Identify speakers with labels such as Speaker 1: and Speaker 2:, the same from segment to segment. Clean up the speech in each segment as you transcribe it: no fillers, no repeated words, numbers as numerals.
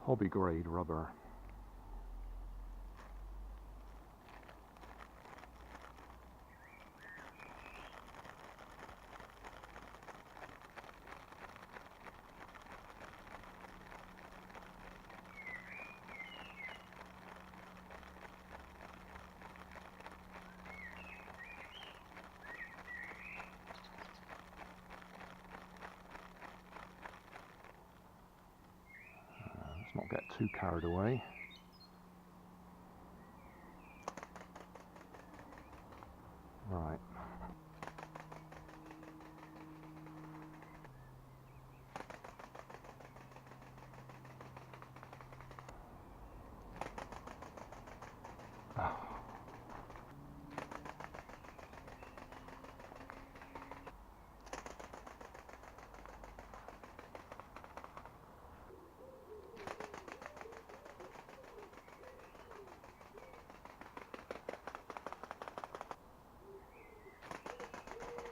Speaker 1: hobby grade rubber. Not get too carried away. Right.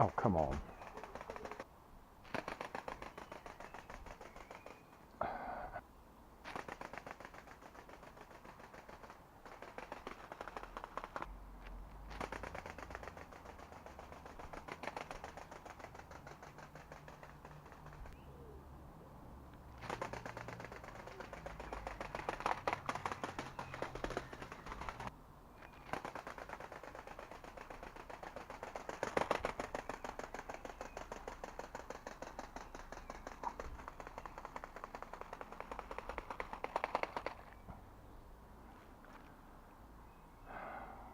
Speaker 1: Oh, come on.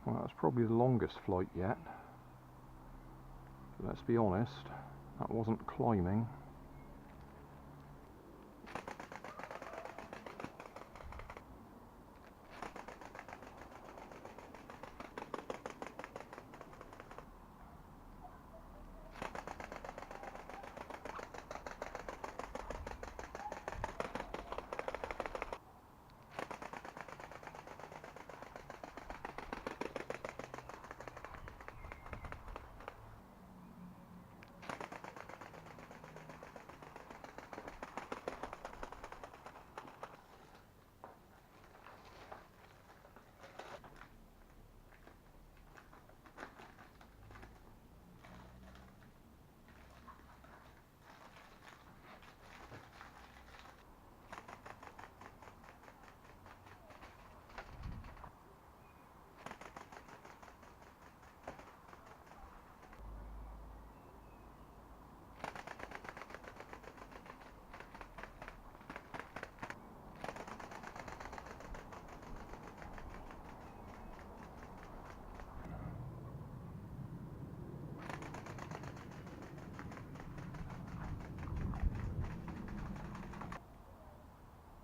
Speaker 1: Well, that's probably the longest flight yet. But let's be honest, that wasn't climbing.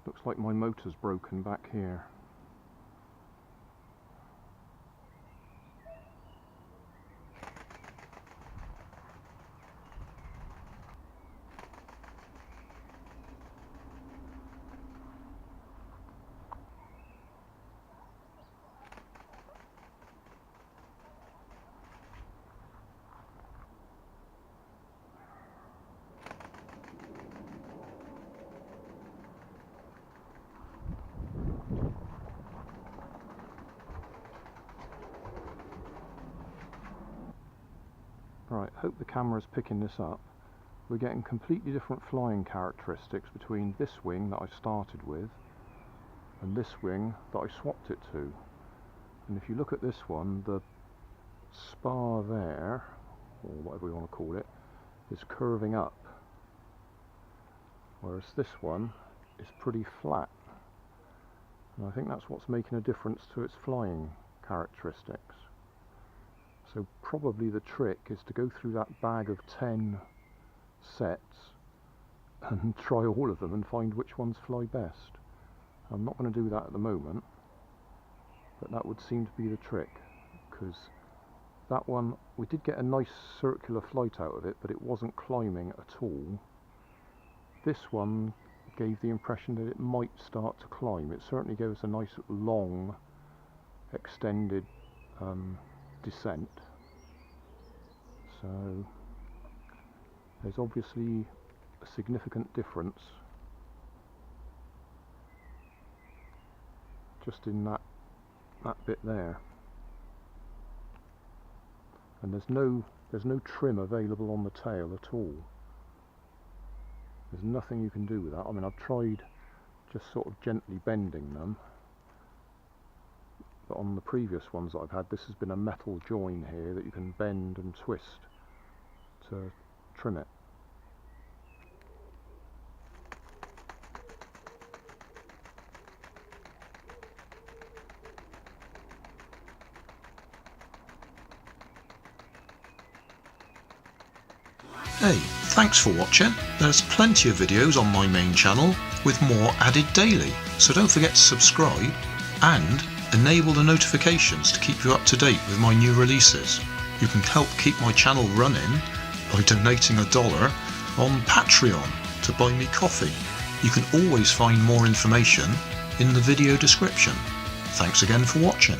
Speaker 1: Looks like my motor's broken back here. Right, hope the camera's picking this up. We're getting completely different flying characteristics between this wing that I started with and this wing that I swapped it to. And if you look at this one, the spar there, or whatever you want to call it, is curving up, whereas this one is pretty flat. And I think that's what's making a difference to its flying characteristics. So probably the trick is to go through that bag of 10 sets and try all of them and find which ones fly best. I'm not going to do that at the moment, but that would seem to be the trick, because that one, we did get a nice circular flight out of it, but it wasn't climbing at all. This one gave the impression that it might start to climb. It certainly gave us a nice long extended descent. So there's obviously a significant difference just in that bit there. And there's no trim available on the tail at all. There's nothing you can do with that. I mean, I've tried just sort of gently bending them, but on the previous ones that I've had, this has been a metal join here that you can bend and twist to trim it.
Speaker 2: Hey, thanks for watching. There's plenty of videos on my main channel with more added daily, so don't forget to subscribe and enable the notifications to keep you up to date with my new releases. You can help keep my channel running by donating $1 on Patreon to buy me coffee. You can always find more information in the video description. Thanks again for watching.